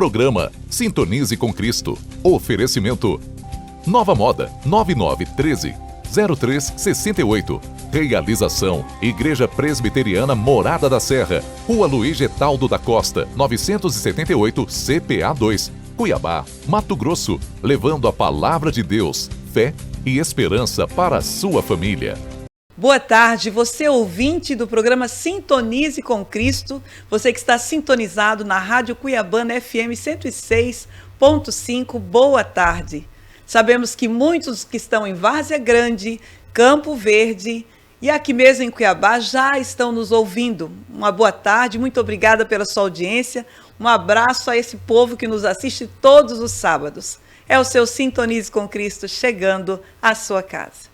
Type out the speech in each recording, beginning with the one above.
Programa Sintonize com Cristo. Oferecimento Nova Moda 9913-0368. Realização Igreja Presbiteriana Morada da Serra, Rua Luiz Getaldo da Costa, 978, CPA 2, Cuiabá, Mato Grosso, levando a palavra de Deus, fé e esperança para a sua família. Boa tarde, você ouvinte do programa Sintonize com Cristo, você que está sintonizado na Rádio Cuiabana FM 106.5, boa tarde. Sabemos que muitos que estão em Várzea Grande, Campo Verde e aqui mesmo em Cuiabá já estão nos ouvindo. Uma boa tarde, muito obrigada pela sua audiência, um abraço a esse povo que nos assiste todos os sábados. É o seu Sintonize com Cristo chegando à sua casa.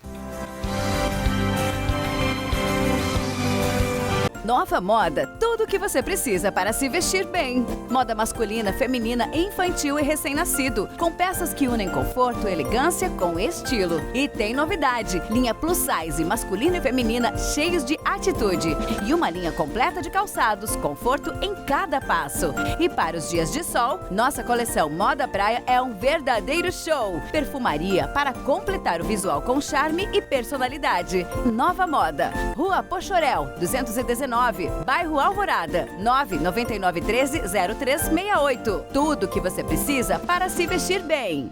Nova Moda, tudo o que você precisa para se vestir bem. Moda masculina, feminina, infantil e recém-nascido, com peças que unem conforto e elegância com estilo. E tem novidade, linha plus size, masculina e feminina, cheios de atitude. E uma linha completa de calçados, conforto em cada passo. E para os dias de sol, nossa coleção Moda Praia é um verdadeiro show. Perfumaria para completar o visual com charme e personalidade. Nova Moda, Rua Pochorel, 219. Bairro Alvorada, 99913-0368. Tudo o que você precisa para se vestir bem.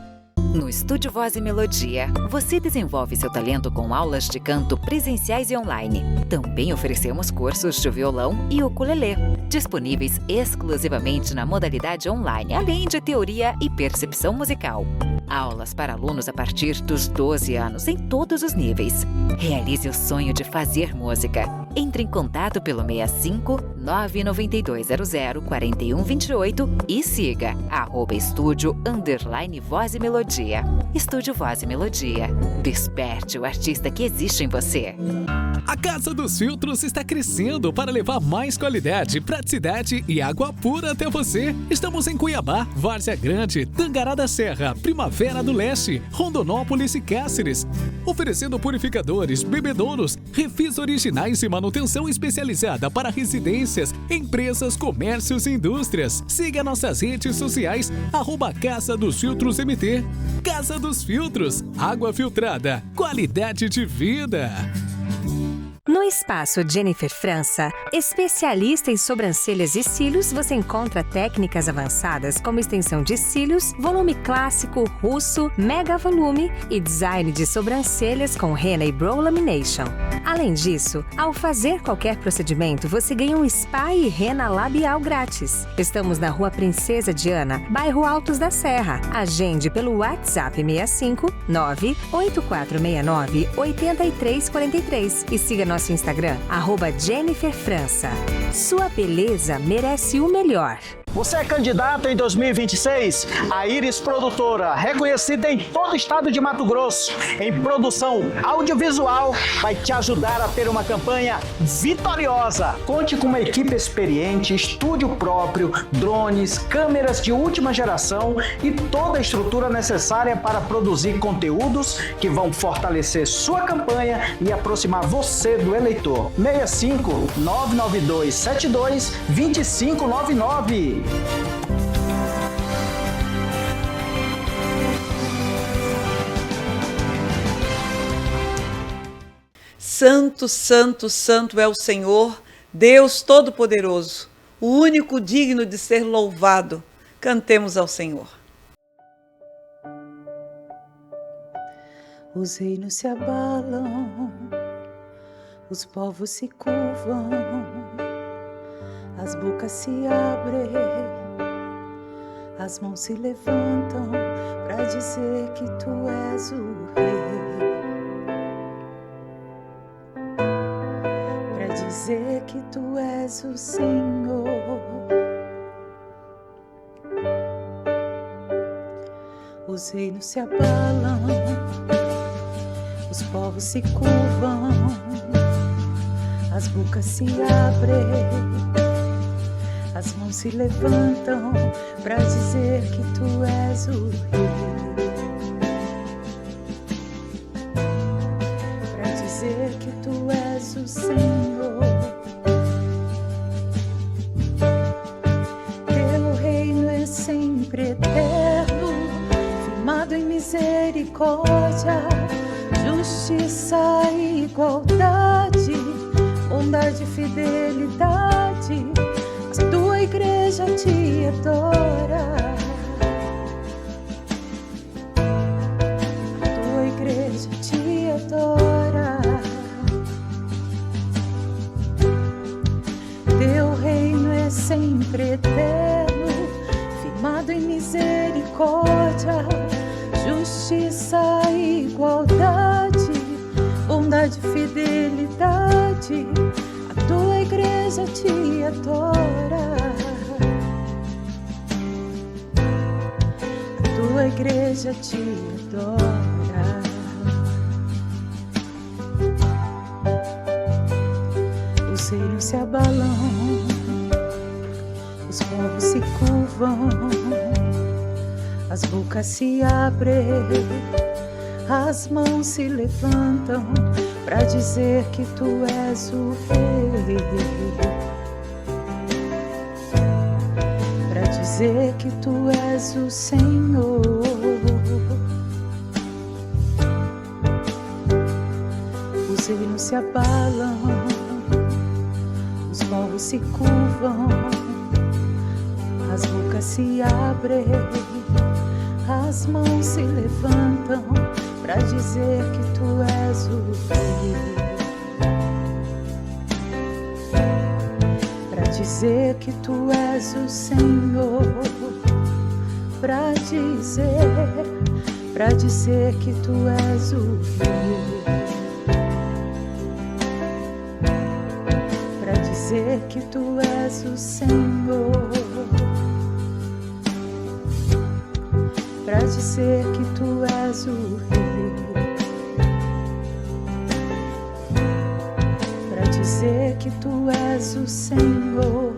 No Estúdio Voz e Melodia, você desenvolve seu talento com aulas de canto presenciais e online. Também oferecemos cursos de violão e ukulele, disponíveis exclusivamente na modalidade online, além de teoria e percepção musical. Aulas para alunos a partir dos 12 anos em todos os níveis. Realize o sonho de fazer música. Entre em contato pelo 65 99200 4128 e siga @estúdio_voz e melodia. Estúdio Voz e Melodia. Desperte o artista que existe em você. A Casa dos Filtros está crescendo para levar mais qualidade, praticidade e água pura até você. Estamos em Cuiabá, Várzea Grande, Tangará da Serra, Primavera do Leste, Rondonópolis e Cáceres. Oferecendo purificadores, bebedouros, refis originais e manutenção especializada para residências, empresas, comércios e indústrias. Siga nossas redes sociais, @Casa dos Filtros MT. Casa dos Filtros, água filtrada, qualidade de vida. No Espaço Jennifer França, especialista em sobrancelhas e cílios, você encontra técnicas avançadas como extensão de cílios, volume clássico, russo, mega volume e design de sobrancelhas com henna e brow lamination. Além disso, ao fazer qualquer procedimento, você ganha um spa e henna labial grátis. Estamos na Rua Princesa Diana, bairro Altos da Serra. Agende pelo WhatsApp 65 98469 8343 e siga nosso Instagram, @Jennifer França. Sua beleza merece o melhor. Você é candidato em 2026? A Iris Produtora, reconhecida em todo o estado de Mato Grosso, em produção audiovisual, vai te ajudar a ter uma campanha vitoriosa. Conte com uma equipe experiente, estúdio próprio, drones, câmeras de última geração e toda a estrutura necessária para produzir conteúdos que vão fortalecer sua campanha e aproximar você do eleitor. 65 992 72 2599. Santo, santo, santo é o Senhor, Deus Todo-Poderoso, o único digno de ser louvado. Cantemos ao Senhor. Os reinos se abalam, os povos se curvam, as bocas se abrem, as mãos se levantam para dizer que tu és o rei, para dizer que tu és o Senhor. Os reinos se abalam, os povos se curvam, as bocas se abrem, as mãos se levantam para dizer que tu és o rei, para dizer que tu és o Senhor. Teu reino é sem misericórdia, justiça e igualdade, bondade e fidelidade, a tua igreja te adora. A tua igreja te adora. Teu reino é sempre eterno, firmado em misericórdia, justiça e igualdade, bondade e fidelidade, a tua igreja te adora. A tua igreja te adora. Os reinos se abalam, os povos se curvam, as bocas se abrem, as mãos se levantam para dizer que tu és o rei, para dizer que tu és o Senhor. Os reinos se abalam, os povos se curvam, as bocas se abrem, as mãos se levantam para dizer que tu és o rei, para dizer que tu és o Senhor, para dizer que tu és o rei, para dizer que tu és o Senhor, para dizer que tu és o rei, para dizer que tu és o Senhor.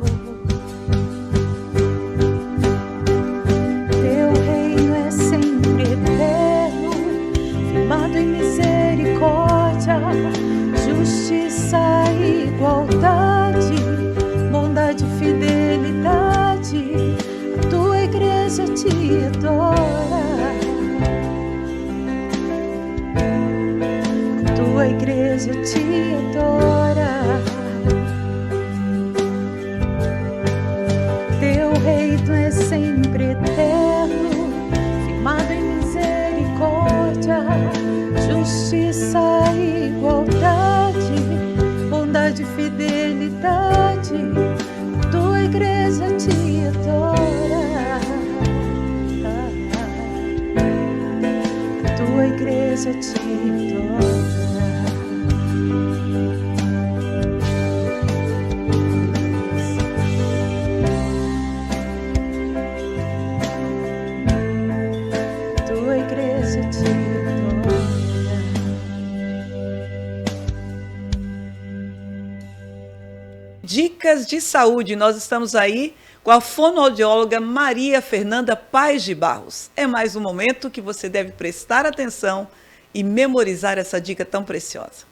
Teu reino é sempre eterno, firmado em misericórdia, justiça e igualdade, bondade e fidelidade, a tua igreja te adora. A tua igreja te adora. Teu reino é sempre eterno, firmado em misericórdia, justiça e igualdade, bondade e fidelidade, a tua igreja te adora. A tua igreja te adora. A tua igreja te adora. Dicas de saúde, nós estamos aí com a fonoaudióloga Maria Fernanda Paes de Barros. É mais um momento que você deve prestar atenção e memorizar essa dica tão preciosa.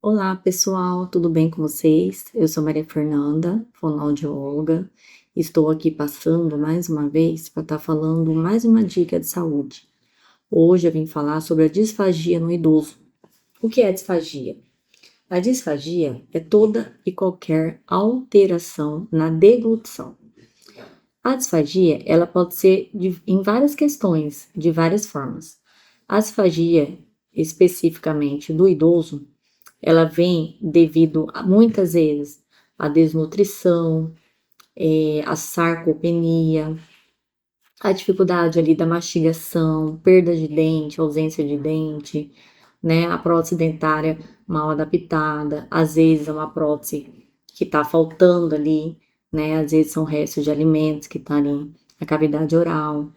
Olá pessoal, tudo bem com vocês? Eu sou Maria Fernanda, fonoaudióloga. Estou aqui passando mais uma vez para estar falando mais uma dica de saúde. Hoje eu vim falar sobre a disfagia no idoso. O que é disfagia? A disfagia é toda e qualquer alteração na deglutição. A disfagia, ela pode ser em várias questões, de várias formas. A disfagia, especificamente do idoso, ela vem devido, muitas vezes, à desnutrição, à sarcopenia, a dificuldade ali da mastigação, perda de dente, ausência de dente, né? A prótese dentária mal adaptada, às vezes é uma prótese que está faltando ali, né? Às vezes são restos de alimentos que estão ali na cavidade oral.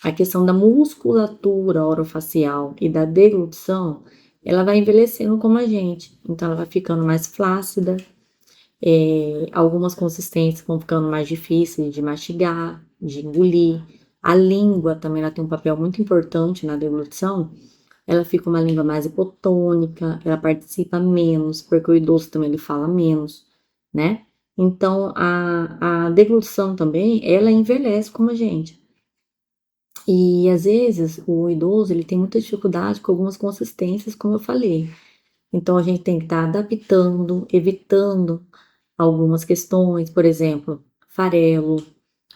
A questão da musculatura orofacial e da deglutição, ela vai envelhecendo como a gente, então ela vai ficando mais flácida, algumas consistências vão ficando mais difíceis de mastigar, de engolir. A língua também ela tem um papel muito importante na deglutição, ela fica uma língua mais hipotônica, ela participa menos, porque o idoso também ele fala menos, né? Então, a deglutição também, ela envelhece como a gente. E, às vezes, o idoso, ele tem muita dificuldade com algumas consistências, como eu falei. Então, a gente tem que estar adaptando, evitando algumas questões, por exemplo, farelo,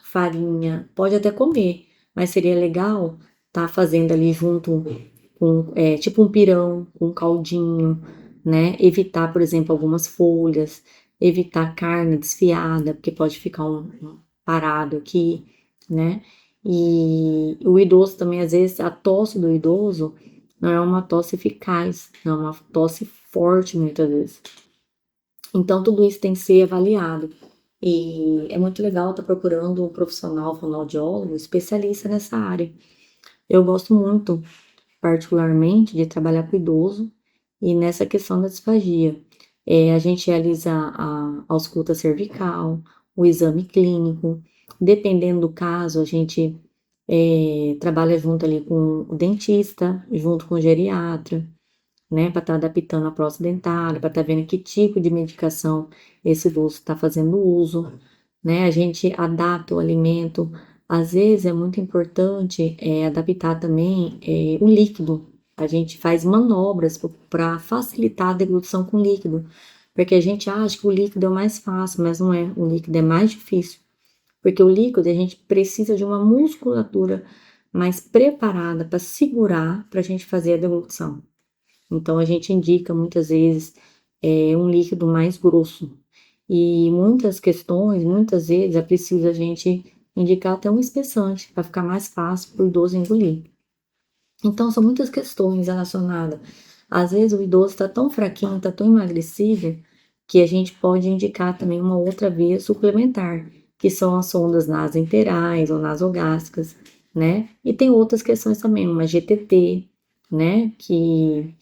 farinha, pode até comer, mas seria legal estar fazendo ali junto com, tipo um pirão, um caldinho, né? Evitar, por exemplo, algumas folhas, evitar carne desfiada, porque pode ficar um parado aqui, né? E o idoso também, às vezes, a tosse do idoso não é uma tosse eficaz, não é uma tosse forte, muitas vezes. Então, tudo isso tem que ser avaliado. E é muito legal estar procurando um profissional fonoaudiólogo especialista nessa área. Eu gosto muito, particularmente, de trabalhar com idoso e nessa questão da disfagia. A gente realiza a ausculta cervical, o exame clínico. Dependendo do caso, a gente trabalha junto ali com o dentista, junto com o geriatra, né, para estar adaptando a prótese dentária, para estar vendo que tipo de medicação esse idoso está fazendo uso, né, a gente adapta o alimento. Às vezes é muito importante adaptar também o líquido. A gente faz manobras para facilitar a deglutição com líquido, porque a gente acha que o líquido é o mais fácil, mas não é. O líquido é mais difícil, porque o líquido a gente precisa de uma musculatura mais preparada para segurar para a gente fazer a deglutição. Então, a gente indica muitas vezes um líquido mais grosso. E muitas vezes é preciso a gente indicar até um espessante para ficar mais fácil para o idoso engolir. Então, são muitas questões relacionadas. Às vezes, o idoso está tão fraquinho, está tão emagrecido, que a gente pode indicar também uma outra via suplementar, que são as sondas nasointerais ou nasogástricas, né? E tem outras questões também, uma GTT, né? Que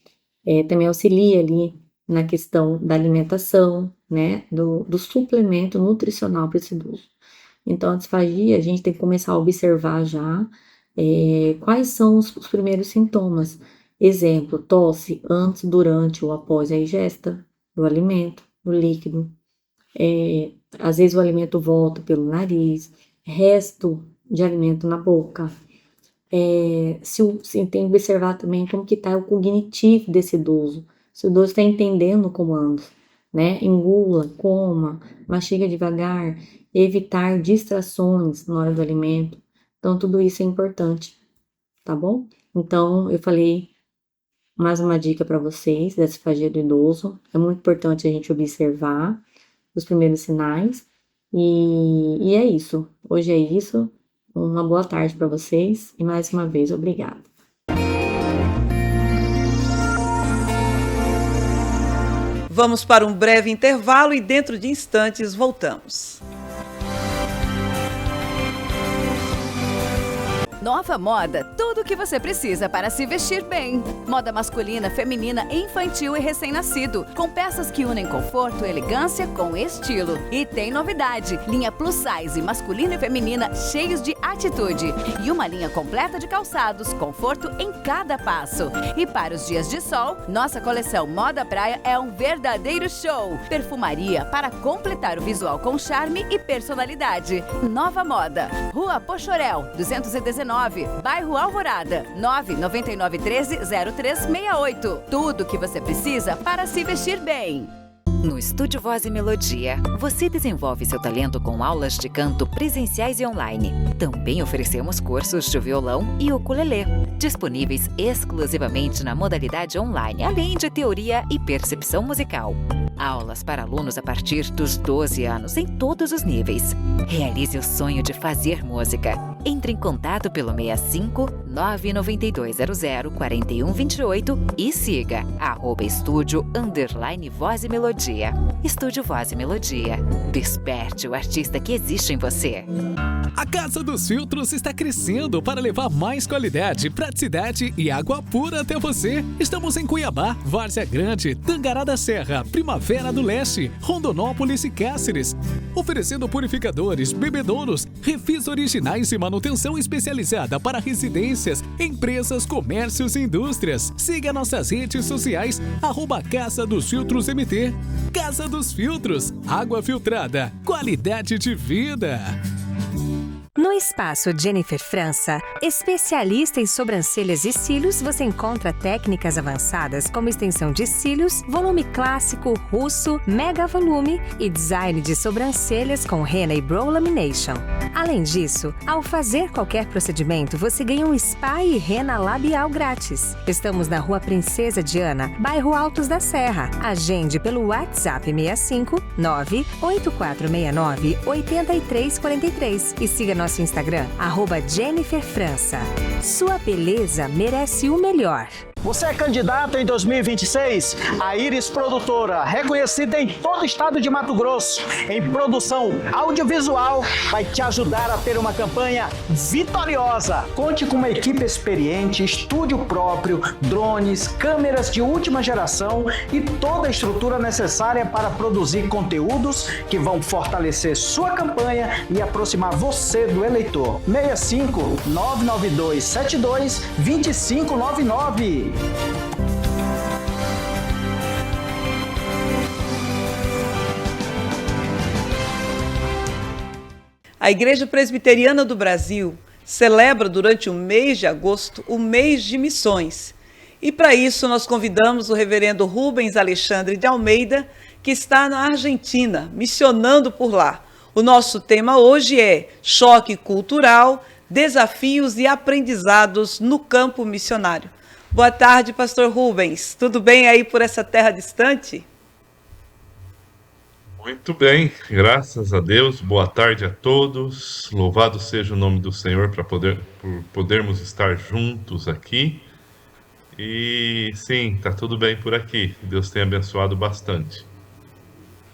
também auxilia ali na questão da alimentação, né? Do suplemento nutricional para esse idoso. Então, a disfagia, a gente tem que começar a observar já quais são os primeiros sintomas. Exemplo, tosse antes, durante ou após a ingesta do alimento, do líquido. Às vezes o alimento volta pelo nariz, resto de alimento na boca. Se tem que observar também como que está o cognitivo desse idoso. Se o idoso está entendendo comandos, né? Engula, coma, mastiga devagar, evitar distrações na hora do alimento. Então, tudo isso é importante, tá bom? Então, eu falei mais uma dica para vocês da disfagia do idoso. É muito importante a gente observar os primeiros sinais. E é isso. Hoje é isso. Uma boa tarde para vocês e mais uma vez, obrigada. Vamos para um breve intervalo e dentro de instantes voltamos. Nova Moda, tudo o que você precisa para se vestir bem. Moda masculina, feminina, infantil e recém-nascido, com peças que unem conforto e elegância com estilo. E tem novidade, linha plus size masculina e feminina cheios de atitude. E uma linha completa de calçados, conforto em cada passo. E para os dias de sol, nossa coleção Moda Praia é um verdadeiro show. Perfumaria para completar o visual com charme e personalidade. Nova Moda, Rua Pochorel, 219. Bairro Alvorada, 999130368. Tudo o que você precisa para se vestir bem. No Estúdio Voz e Melodia, você desenvolve seu talento com aulas de canto presenciais e online. Também oferecemos cursos de violão e ukulele, disponíveis exclusivamente na modalidade online, além de teoria e percepção musical. Aulas para alunos a partir dos 12 anos em todos os níveis. Realize o sonho de fazer música. Entre em contato pelo 65 99200 4128 e siga @estúdio_voz e melodia. Estúdio Voz e Melodia. Desperte o artista que existe em você. A Casa dos Filtros está crescendo para levar mais qualidade, praticidade e água pura até você. Estamos em Cuiabá, Várzea Grande, Tangará da Serra, Primavera do Leste, Rondonópolis e Cáceres. Oferecendo purificadores, bebedouros, refis originais e manuais manutenção especializada para residências, empresas, comércios e indústrias. Siga nossas redes sociais, @Casa dos Filtros MT. Casa dos Filtros, água filtrada, qualidade de vida. No Espaço Jennifer França, especialista em sobrancelhas e cílios, você encontra técnicas avançadas como extensão de cílios, volume clássico, russo, mega volume e design de sobrancelhas com rena e brow lamination. Além disso, ao fazer qualquer procedimento, você ganha um spa e rena labial grátis. Estamos na Rua Princesa Diana, bairro Altos da Serra. Agende pelo WhatsApp 65 98469 8343 e siga nosso Instagram, @JenniferFrança. Sua beleza merece o melhor. Você é candidato em 2026? A Iris Produtora, reconhecida em todo o estado de Mato Grosso, em produção audiovisual, vai te ajudar a ter uma campanha vitoriosa. Conte com uma equipe experiente, estúdio próprio, drones, câmeras de última geração e toda a estrutura necessária para produzir conteúdos que vão fortalecer sua campanha e aproximar você do eleitor. 65 992 72 2599. A Igreja Presbiteriana do Brasil celebra durante o mês de agosto o mês de missões. E para isso nós convidamos o reverendo Rubens Alexandre de Almeida, que está na Argentina, missionando por lá. O nosso tema hoje é choque cultural, desafios e aprendizados no campo missionário. Boa tarde, pastor Rubens. Tudo bem aí por essa terra distante? Muito bem, graças a Deus. Boa tarde a todos. Louvado seja o nome do Senhor por podermos estar juntos aqui. E sim, tá tudo bem por aqui. Deus tem abençoado bastante.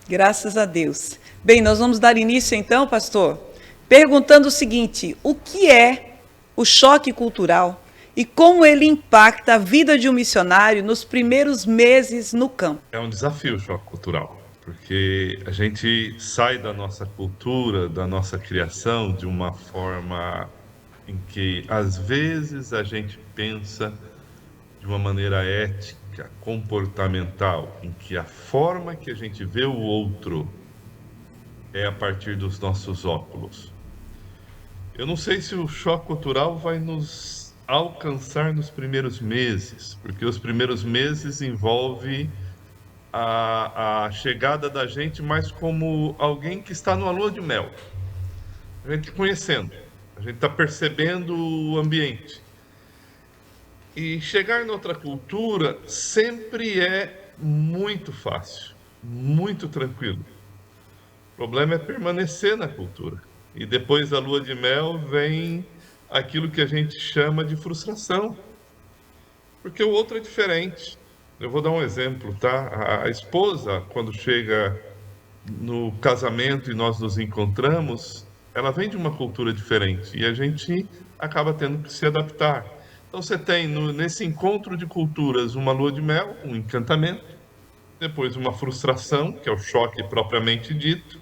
Graças a Deus. Bem, nós vamos dar início então, pastor, perguntando o seguinte: o que é o choque cultural e como ele impacta a vida de um missionário nos primeiros meses no campo? É um desafio o choque cultural, porque a gente sai da nossa cultura, da nossa criação, de uma forma em que, às vezes, a gente pensa de uma maneira ética, comportamental, em que a forma que a gente vê o outro é a partir dos nossos óculos. Eu não sei se o choque cultural vai nos alcançar nos primeiros meses, porque os primeiros meses envolve a chegada da gente mais como alguém que está numa lua de mel. A gente conhecendo, a gente está percebendo o ambiente. E chegar em outra cultura sempre é muito fácil, muito tranquilo. O problema é permanecer na cultura. E depois da lua de mel vem aquilo que a gente chama de frustração. Porque o outro é diferente. Eu vou dar um exemplo, tá? A esposa, quando chega no casamento e nós nos encontramos, ela vem de uma cultura diferente e a gente acaba tendo que se adaptar. Então você tem nesse encontro de culturas uma lua de mel, um encantamento, depois uma frustração, que é o choque propriamente dito,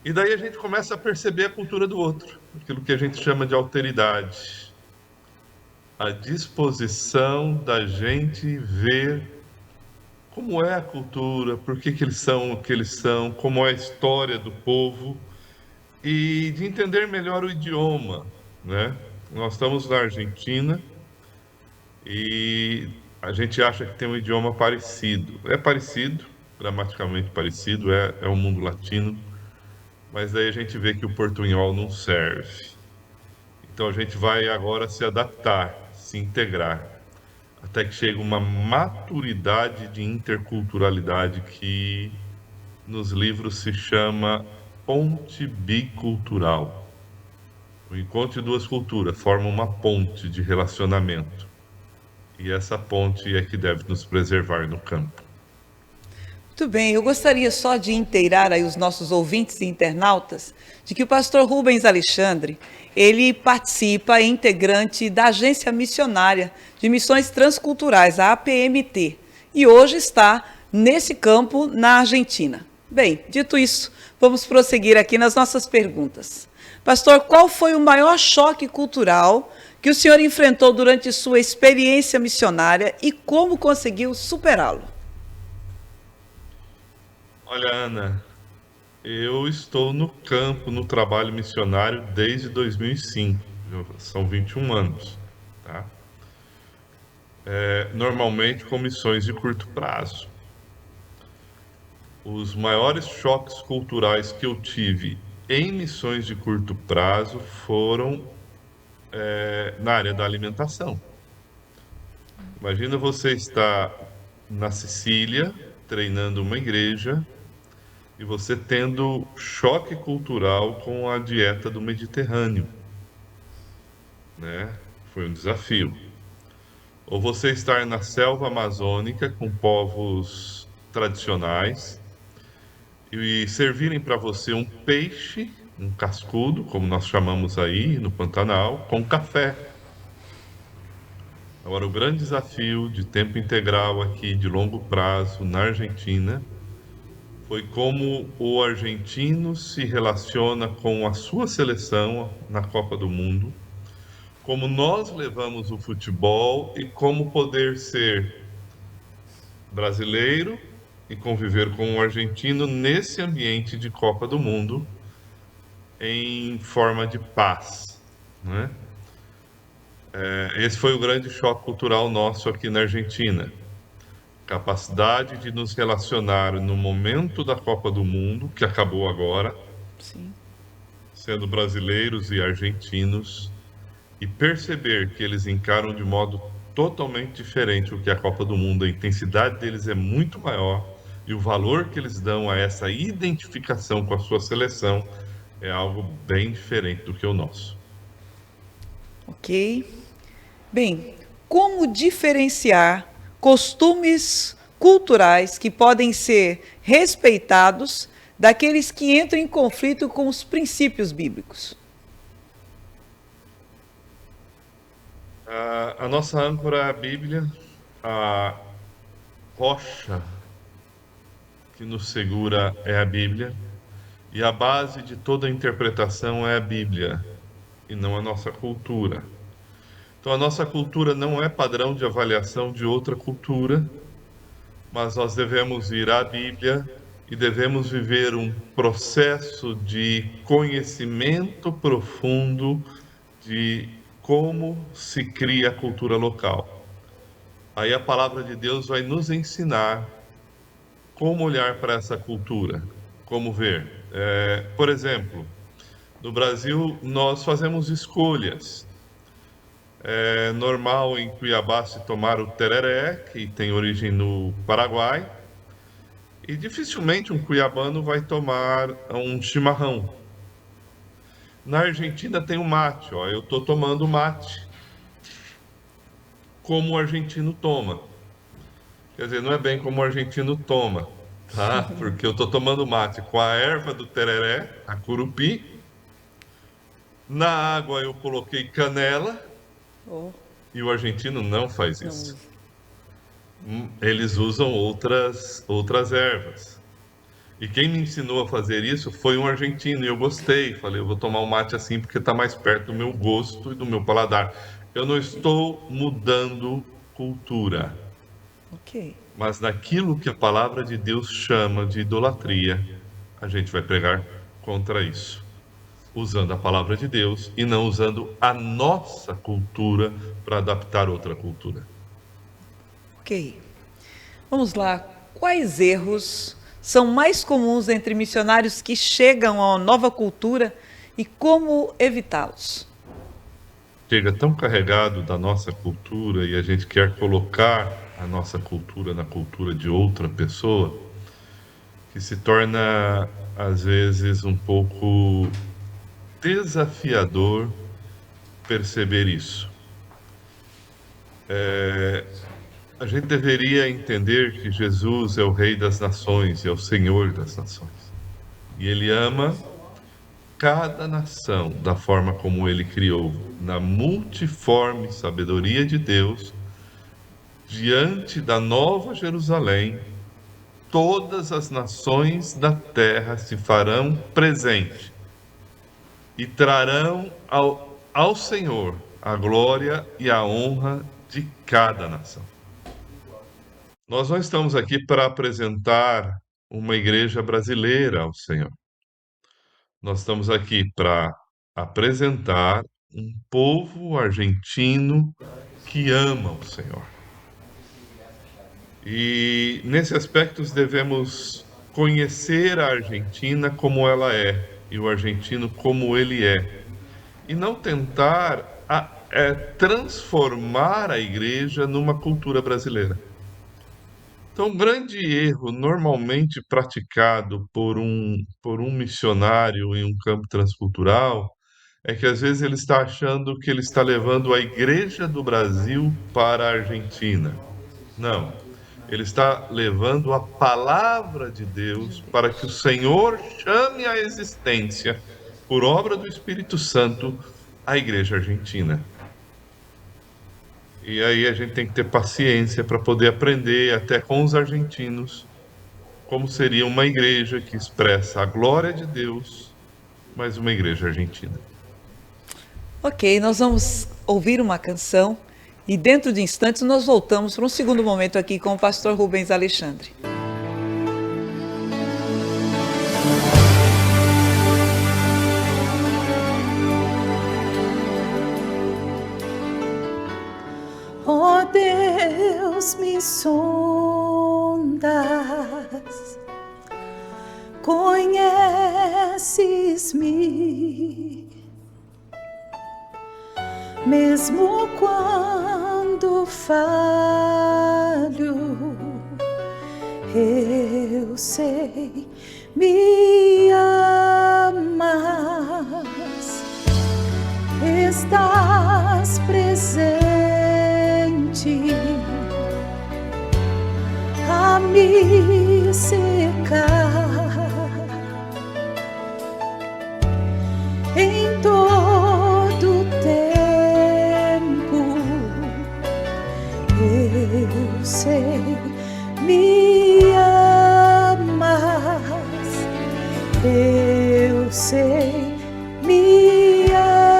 e daí a gente começa a perceber a cultura do outro, aquilo que a gente chama de alteridade. A disposição da gente ver como é a cultura, por que eles são o que eles são, como é a história do povo, e de entender melhor o idioma, né? Nós estamos na Argentina e a gente acha que tem um idioma parecido. É parecido, gramaticalmente parecido, é o mundo latino, mas aí a gente vê que o portunhol não serve. Então a gente vai agora se adaptar, se integrar, até que chega uma maturidade de interculturalidade que nos livros se chama ponte bicultural. O encontro de duas culturas forma uma ponte de relacionamento. E essa ponte é que deve nos preservar no campo. Muito bem, eu gostaria só de inteirar aí os nossos ouvintes e internautas de que o pastor Rubens Alexandre, ele participa, é integrante da Agência Missionária de Missões Transculturais, a APMT, e hoje está nesse campo na Argentina. Bem, dito isso, vamos prosseguir aqui nas nossas perguntas. Pastor, qual foi o maior choque cultural que o senhor enfrentou durante sua experiência missionária e como conseguiu superá-lo? Olha, Ana, eu estou no campo, no trabalho missionário desde 2005, são 21 anos, tá? Normalmente com missões de curto prazo. Os maiores choques culturais que eu tive em missões de curto prazo foram na área da alimentação. Imagina você estar na Sicília, treinando uma igreja, e você tendo choque cultural com a dieta do Mediterrâneo, né? Foi um desafio. Ou você estar na selva amazônica com povos tradicionais e servirem para você um peixe, um cascudo, como nós chamamos aí no Pantanal, com café. Agora, o grande desafio de tempo integral aqui, de longo prazo, na Argentina, foi como o argentino se relaciona com a sua seleção na Copa do Mundo, como nós levamos o futebol e como poder ser brasileiro e conviver com o argentino nesse ambiente de Copa do Mundo em forma de paz, né? Esse foi o grande choque cultural nosso aqui na Argentina. Capacidade de nos relacionar no momento da Copa do Mundo, que acabou agora, Sim. sendo brasileiros e argentinos, e perceber que eles encaram de modo totalmente diferente o que é a Copa do Mundo. A intensidade deles é muito maior e o valor que eles dão a essa identificação com a sua seleção é algo bem diferente do que o nosso. Ok. Bem, como diferenciar costumes culturais que podem ser respeitados daqueles que entram em conflito com os princípios bíblicos? A nossa âncora é a Bíblia, a rocha que nos segura é a Bíblia, e a base de toda a interpretação é a Bíblia, e não a nossa cultura. Então, a nossa cultura não é padrão de avaliação de outra cultura, mas nós devemos ir à Bíblia e devemos viver um processo de conhecimento profundo de como se cria a cultura local. Aí a palavra de Deus vai nos ensinar como olhar para essa cultura, como ver. Por exemplo, no Brasil nós fazemos escolhas. É normal em Cuiabá se tomar o tereré, que tem origem no Paraguai, e dificilmente um cuiabano vai tomar um chimarrão. Na Argentina tem o mate, ó, eu estou tomando mate, como o argentino toma. Quer dizer, não é bem como o argentino toma, tá? Porque eu estou tomando mate com a erva do tereré, a curupi. Na água eu coloquei canela, e o argentino não faz isso. Eles usam outras ervas. E quem me ensinou a fazer isso foi um argentino, e eu gostei. Falei, eu vou tomar um mate assim porque está mais perto do meu gosto e do meu paladar. Eu não estou mudando cultura. Ok. Mas naquilo que a palavra de Deus chama de idolatria, a gente vai pregar contra isso, usando a palavra de Deus e não usando a nossa cultura para adaptar outra cultura. Ok. Vamos lá. Quais erros são mais comuns entre missionários que chegam a uma nova cultura e como evitá-los? Chega tão carregado da nossa cultura e a gente quer colocar a nossa cultura na cultura de outra pessoa, que se torna, às vezes, um pouco desafiador perceber isso. A gente deveria entender que Jesus é o Rei das Nações e é o Senhor das Nações. E Ele ama cada nação da forma como Ele criou, na multiforme sabedoria de Deus, diante da Nova Jerusalém, todas as nações da terra se farão presente. e trarão ao Senhor a glória e a honra de cada nação. Nós não estamos aqui para apresentar uma igreja brasileira ao Senhor. Nós estamos aqui para apresentar um povo argentino que ama o Senhor. E nesse aspecto devemos conhecer a Argentina como ela é e o argentino como ele é, e não tentar transformar a igreja numa cultura brasileira. Então, um grande erro normalmente praticado por um missionário em um campo transcultural é que às vezes ele está achando que ele está levando a igreja do Brasil para a Argentina. Não, ele está levando a palavra de Deus para que o Senhor chame à existência, por obra do Espírito Santo, a igreja argentina. E aí a gente tem que ter paciência para poder aprender até com os argentinos como seria uma igreja que expressa a glória de Deus, mas uma igreja argentina. Ok, nós vamos ouvir uma canção e dentro de instantes nós voltamos para um segundo momento aqui com o pastor Rubens Alexandre. Ó Deus, me sondas, conheces-me, mesmo quando falho, eu sei, me amas, estás presente a me secar em todo tempo. Eu sei, me amas, eu sei, me amas.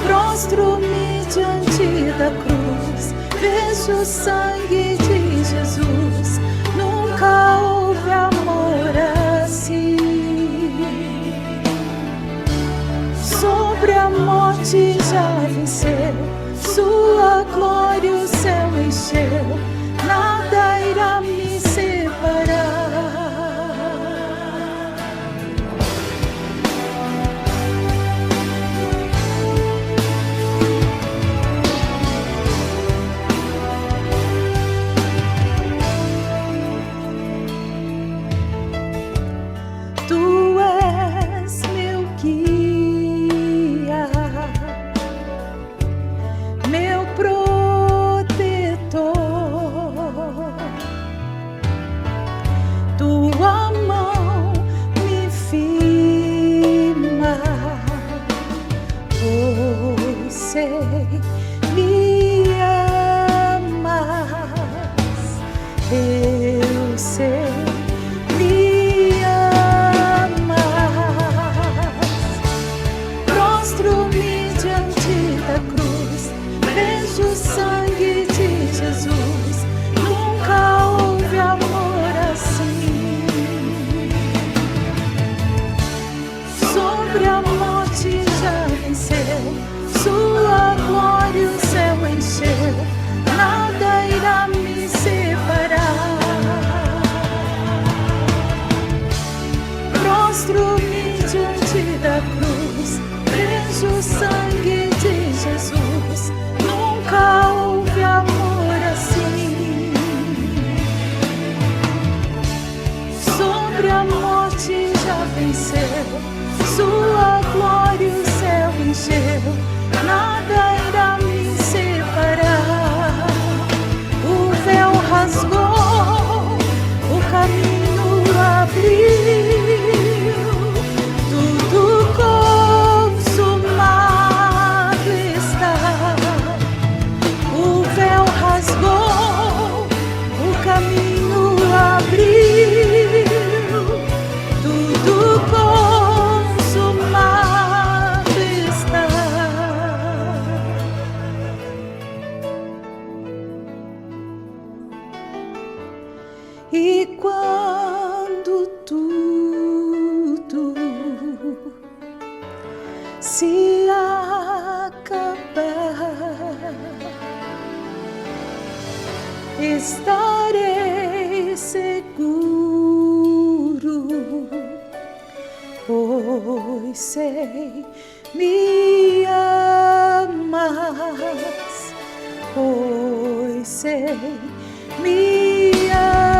Prostro-me diante da cruz, vejo o sangue de Jesus. Nunca houve amor assim. Sobre a morte já venceu, sua glória o céu encheu. Nada irá me separar. Tu és meu guia, meu protetor. Tua mão me firma, pois sei, me amas, eu sei, me amas. Prostro-me diante da cruz, vejo o sangue de Jesus. Nunca houve amor assim. Sobre a morte já venceu, sua glória o céu encheu. Nada irá me separar. Prostro-me diante da cruz, vejo o sangue de Jesus. Nunca houve amor assim. Sobre a morte já venceu, sua glória o céu encheu. Nada irá me separar. O véu rasgou, o caminho abriu, tudo consumado está. O véu rasgou, o caminho abriu, tudo E quando tudo se acabar, estarei seguro, pois sei me amas, pois sei me amas.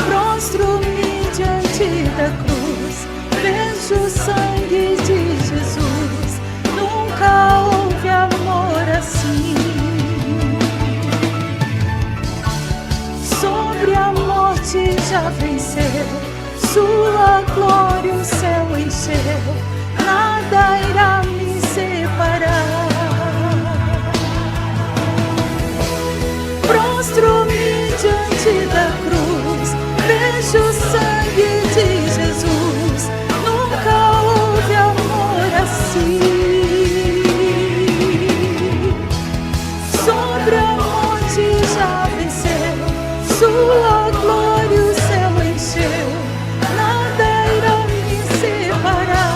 Prostro-me diante da cruz, vejo o sangue de Jesus. Nunca houve amor assim. Sobre a morte já venceu, sua glória o céu encheu. Nada irá me separar. Prostro-me diante da cruz, vejo o sangue de Jesus. Nunca houve amor assim. Sobre a morte já venceu, sua glória o céu encheu. Nada irá me separar.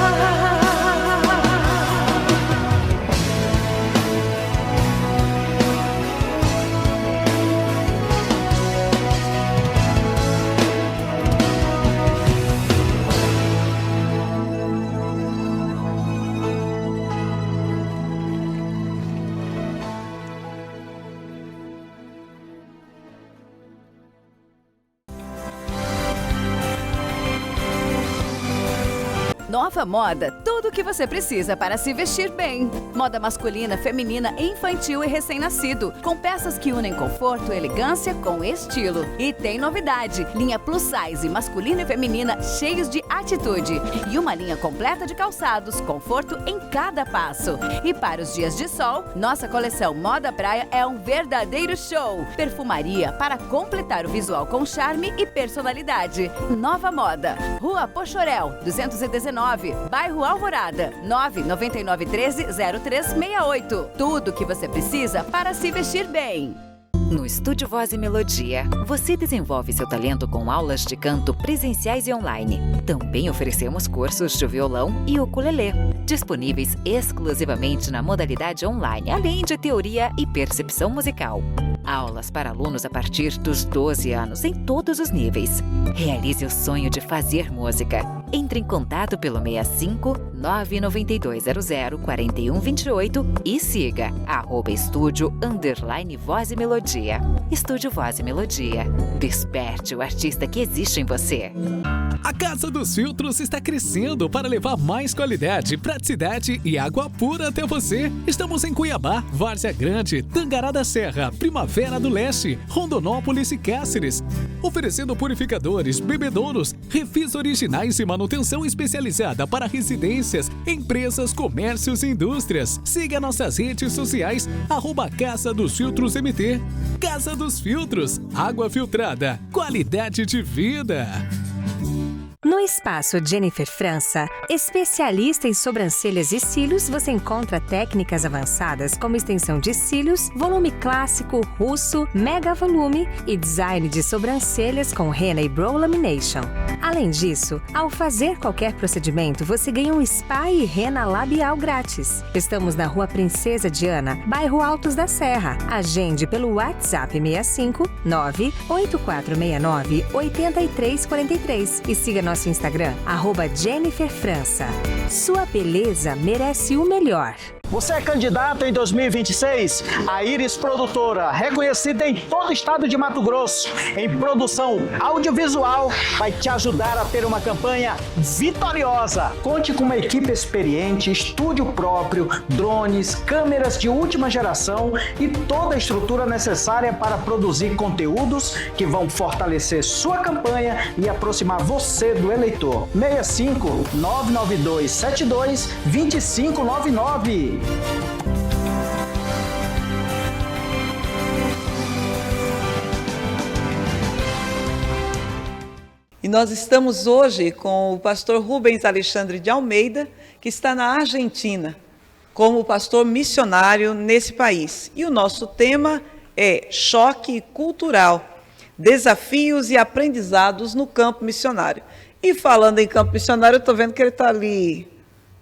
Nova Moda, tudo o que você precisa para se vestir bem. Moda masculina, feminina, infantil e recém-nascido, com peças que unem conforto e elegância com estilo. E tem novidade, linha plus size, masculina e feminina, cheios de atitude. E uma linha completa de calçados, conforto em cada passo. E para os dias de sol, nossa coleção Moda Praia é um verdadeiro show. Perfumaria para completar o visual com charme e personalidade. Nova Moda, Rua Pochorel, 219, bairro Alvorada, 999130368. Tudo o que você precisa para se vestir bem. No Estúdio Voz e Melodia, você desenvolve seu talento com aulas de canto presenciais e online. Também oferecemos cursos de violão e ukulele, disponíveis exclusivamente na modalidade online, além de teoria e percepção musical. Aulas para alunos a partir dos 12 anos em todos os níveis. Realize o sonho de fazer música. Entre em contato pelo 65 99200 4128 e siga @estúdio_voz e melodia. Estúdio Voz e Melodia. Desperte o artista que existe em você. A Casa dos Filtros está crescendo para levar mais qualidade, praticidade e água pura até você. Estamos em Cuiabá, Várzea Grande, Tangará da Serra, Primavera do Leste, Rondonópolis e Cáceres. Oferecendo purificadores, bebedouros, refis originais e manutenção especializada para residências, empresas, comércios e indústrias. Siga nossas redes sociais, @Casa dos Filtros MT. Casa dos Filtros, água filtrada, qualidade de vida. No Espaço Jennifer França, especialista em sobrancelhas e cílios, você encontra técnicas avançadas como extensão de cílios, volume clássico, russo, mega volume e design de sobrancelhas com henna e brow lamination. Além disso, ao fazer qualquer procedimento, você ganha um spa e henna labial grátis. Estamos na Rua Princesa Diana, bairro Altos da Serra. Agende pelo WhatsApp 65 98469 8343 e siga nosso Instagram, @Jennifer França. Sua beleza merece o melhor. Você é candidato em 2026? A Iris Produtora, reconhecida em todo o estado de Mato Grosso, em produção audiovisual, vai te ajudar a ter uma campanha vitoriosa. Conte com uma equipe experiente, estúdio próprio, drones, câmeras de última geração e toda a estrutura necessária para produzir conteúdos que vão fortalecer sua campanha e aproximar você do eleitor. 65 992 72 2599. E nós estamos hoje com o pastor Rubens Alexandre de Almeida, que está na Argentina, como pastor missionário nesse país. E o nosso tema é Choque Cultural, Desafios e Aprendizados no Campo Missionário. E falando em campo missionário, eu estou vendo que ele está ali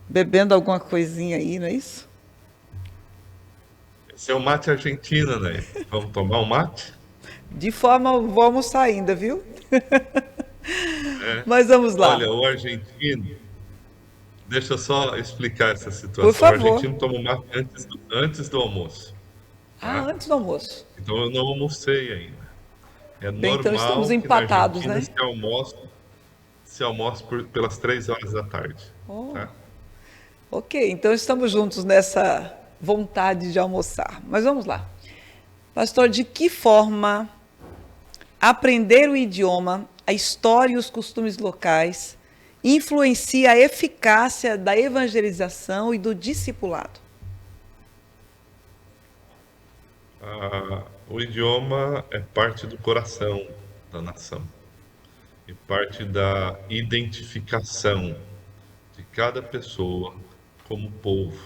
bebendo alguma coisinha aí, não é isso? Esse é o mate argentino, né? Vamos tomar um mate? De forma, vou almoçar ainda, viu? Mas vamos lá. Olha, o argentino, deixa eu só explicar essa situação. Por favor. O argentino toma mate antes do almoço. Ah, antes do almoço. Então eu não almocei ainda. É Bem, normal então estamos que empatados, na Argentina né? se almoça pelas 3 horas da tarde. Oh. Tá? Ok, então estamos juntos nessa vontade de almoçar. Mas vamos lá. Pastor, de que forma aprender o idioma, a história e os costumes locais influencia a eficácia da evangelização e do discipulado? O idioma é parte do coração da nação e parte da identificação de cada pessoa como povo.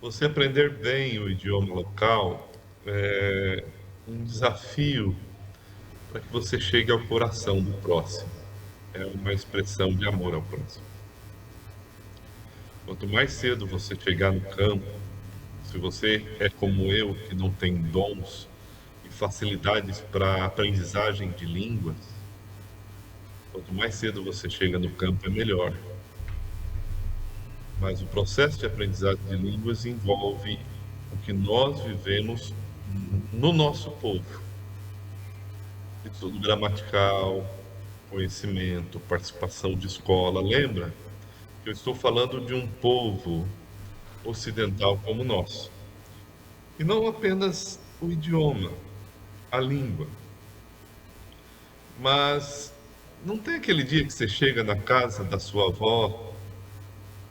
Você aprender bem o idioma local é um desafio para que você chegue ao coração do próximo. É uma expressão de amor ao próximo. Quanto mais cedo você chegar no campo, se você é como eu, que não tem dons e facilidades para aprendizagem de línguas, quanto mais cedo você chega no campo, é melhor. Mas o processo de aprendizagem de línguas envolve o que nós vivemos no nosso povo. Estudo gramatical, conhecimento, participação de escola. Lembra que eu estou falando de um povo ocidental como nós. E não apenas o idioma, a língua. Mas não tem aquele dia que você chega na casa da sua avó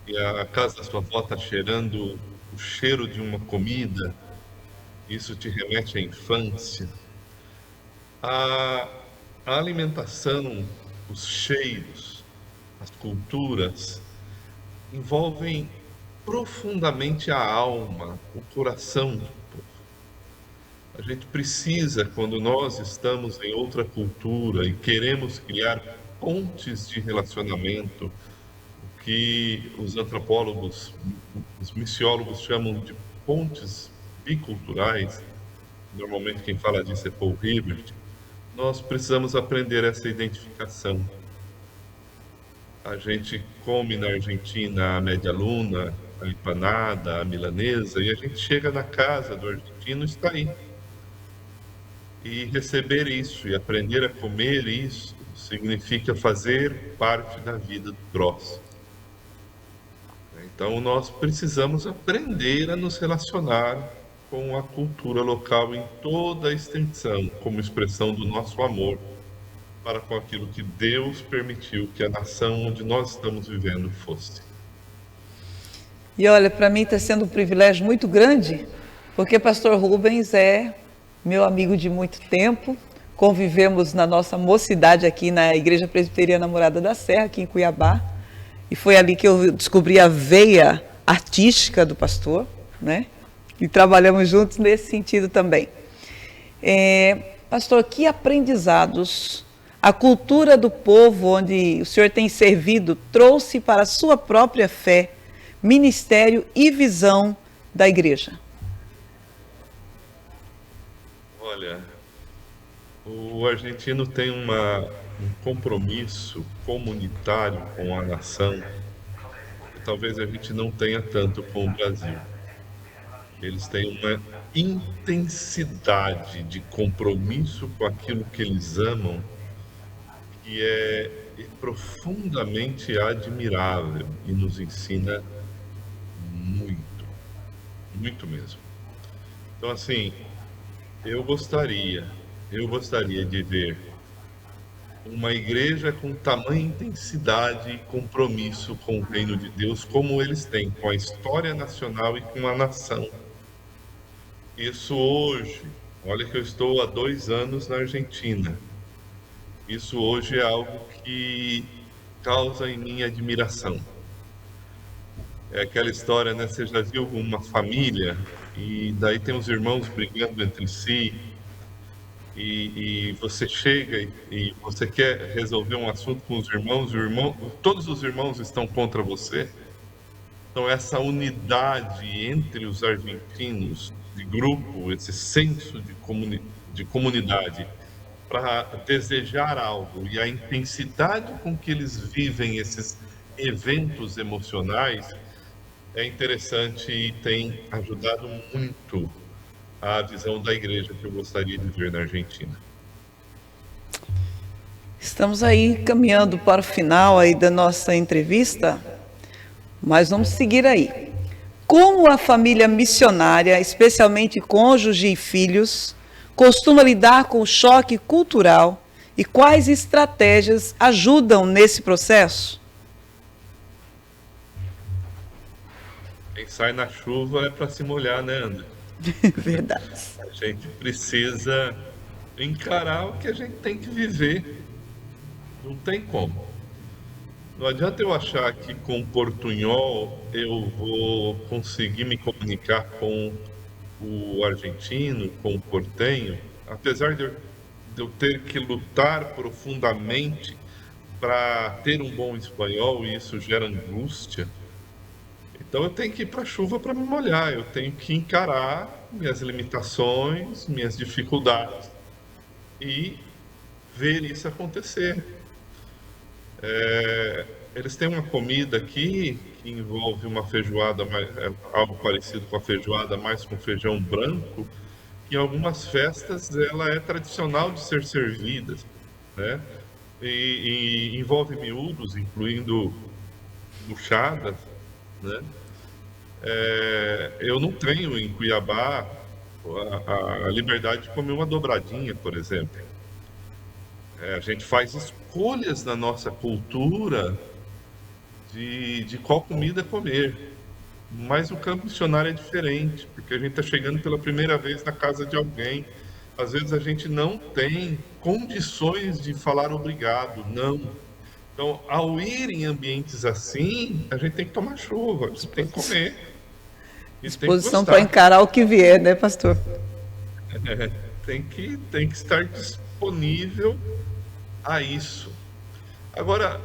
e a casa da sua avó está cheirando o cheiro de uma comida, isso te remete à infância. A alimentação, os cheiros, as culturas envolvem profundamente a alma, o coração do povo. A gente precisa, quando nós estamos em outra cultura e queremos criar pontes de relacionamento, o que os antropólogos, os missiólogos chamam de pontes biculturais, normalmente quem fala disso é Paul Hibbert, nós precisamos aprender essa identificação. A gente come na Argentina a média luna, a empanada, a milanesa, e a gente chega na casa do argentino e está aí. E receber isso e aprender a comer isso significa fazer parte da vida do próximo. Então nós precisamos aprender a nos relacionar com a cultura local em toda a extensão, como expressão do nosso amor para com aquilo que Deus permitiu que a nação onde nós estamos vivendo fosse. E olha, para mim está sendo um privilégio muito grande, porque pastor Rubens é meu amigo de muito tempo, convivemos na nossa mocidade aqui na Igreja Presbiteriana Morada da Serra, aqui em Cuiabá, e foi ali que eu descobri a veia artística do pastor, né? E trabalhamos juntos nesse sentido também. Pastor, que aprendizados a cultura do povo onde o senhor tem servido trouxe para a sua própria fé, ministério e visão da igreja? Olha, o argentino tem um compromisso comunitário com a nação que talvez a gente não tenha tanto com o Brasil. Eles têm uma intensidade de compromisso com aquilo que eles amam que é profundamente admirável e nos ensina muito, muito mesmo. Então, assim, eu gostaria de ver uma igreja com tamanha intensidade e compromisso com o reino de Deus como eles têm com a história nacional e com a nação. Isso hoje, olha que eu estou há 2 anos na Argentina, isso hoje é algo que causa em mim admiração. É aquela história, né? Você já viu uma família e daí tem os irmãos brigando entre si e você chega e você quer resolver um assunto com os irmãos, todos os irmãos estão contra você. Então essa unidade entre os argentinos de grupo, esse senso de comunidade para desejar algo e a intensidade com que eles vivem esses eventos emocionais é interessante e tem ajudado muito a visão da igreja que eu gostaria de ver na Argentina. Estamos aí caminhando para o final aí da nossa entrevista, mas vamos seguir aí. Como a família missionária, especialmente cônjuge e filhos, costuma lidar com o choque cultural e quais estratégias ajudam nesse processo? Quem sai na chuva é para se molhar, né, André? Verdade. A gente precisa encarar o que a gente tem que viver. Não tem como. Não adianta eu achar que com portunhol eu vou conseguir me comunicar com o argentino, com o portenho, apesar de eu ter que lutar profundamente para ter um bom espanhol e isso gera angústia. Então eu tenho que ir para a chuva para me molhar, eu tenho que encarar minhas limitações, minhas dificuldades e ver isso acontecer. Eles têm uma comida aqui que envolve uma feijoada, algo parecido com a feijoada, mais com feijão branco, que em algumas festas ela é tradicional de ser servida, né? E envolve miúdos, incluindo buchadas, né? Eu não tenho em Cuiabá a liberdade de comer uma dobradinha, por exemplo. A gente faz escolhas na nossa cultura de qual comida comer. Mas o campo missionário é diferente, porque a gente está chegando pela primeira vez na casa de alguém. Às vezes a gente não tem condições de falar obrigado, não. Então, ao ir em ambientes assim, a gente tem que tomar chuva, a gente tem que comer. Disposição para encarar o que vier, né, pastor? Tem que estar disponível a isso. Agora,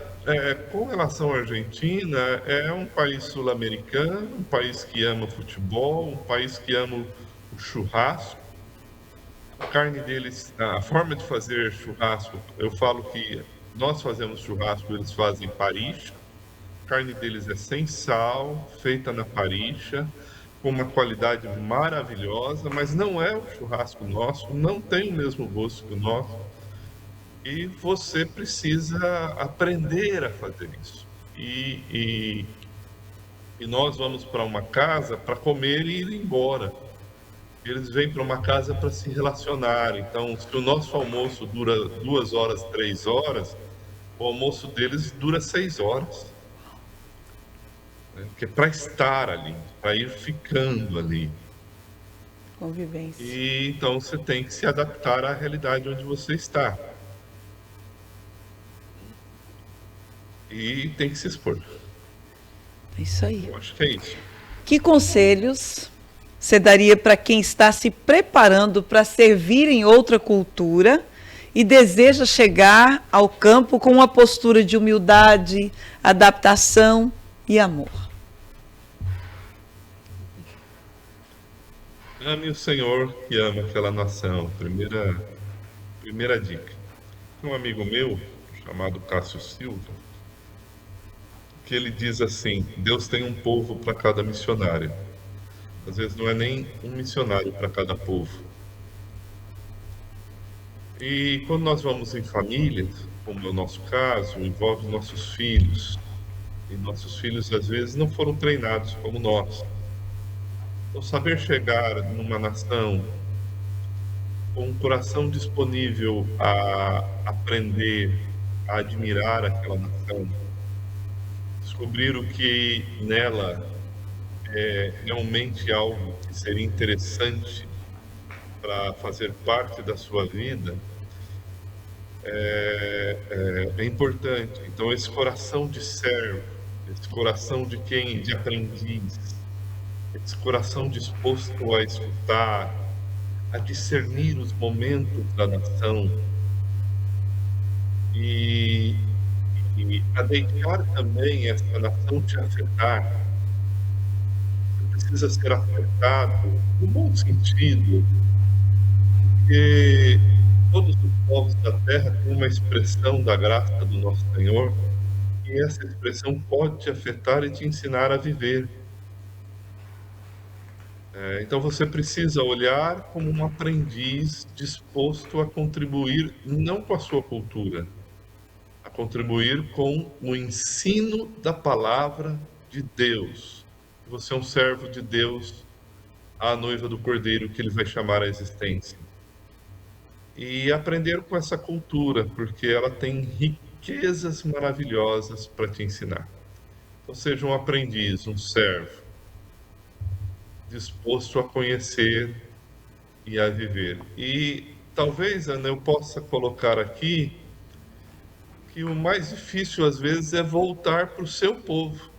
com relação à Argentina, é um país sul-americano, um país que ama futebol, um país que ama o churrasco. A carne deles, a forma de fazer churrasco, eu falo que nós fazemos churrasco, eles fazem paricha. A carne deles é sem sal, feita na paricha, com uma qualidade maravilhosa, mas não é o churrasco nosso, não tem o mesmo gosto que o nosso. E você precisa aprender a fazer isso. E nós vamos para uma casa para comer e ir embora. Eles vêm para uma casa para se relacionar. Então, se o nosso almoço dura 2 horas, 3 horas, o almoço deles dura 6 horas. Que é para estar ali, para ir ficando ali. Convivência. E então você tem que se adaptar à realidade onde você está. E tem que se expor. É isso aí. Eu acho que é isso. Que conselhos você daria para quem está se preparando para servir em outra cultura e deseja chegar ao campo com uma postura de humildade, adaptação e amor? Ame o Senhor que ama aquela nação. Primeira dica. Tem um amigo meu, chamado Cássio Silva, que ele diz assim: Deus tem um povo para cada missionário. Às vezes não é nem um missionário para cada povo. E quando nós vamos em famílias, como é o nosso caso, envolve nossos filhos. E nossos filhos às vezes não foram treinados como nós. Então, saber chegar numa nação com um coração disponível a aprender, a admirar aquela nação, descobrir o que nela é realmente algo que seria interessante para fazer parte da sua vida, é importante. Então, esse coração de servo, esse coração de aprendiz, esse coração disposto a escutar, a discernir os momentos da nação e a deixar também essa nação te afetar. Você precisa ser afetado no bom sentido, porque todos os povos da terra têm uma expressão da graça do nosso Senhor, e essa expressão pode te afetar e te ensinar a viver. Então você precisa olhar como um aprendiz disposto a contribuir, não com a sua cultura, a contribuir com o ensino da palavra de Deus. Você é um servo de Deus, a noiva do Cordeiro que ele vai chamar à existência. E aprender com essa cultura, porque ela tem riquezas maravilhosas para te ensinar. Então seja um aprendiz, um servo, disposto a conhecer e a viver. E talvez, Ana, eu possa colocar aqui que o mais difícil às vezes é voltar para o seu povo,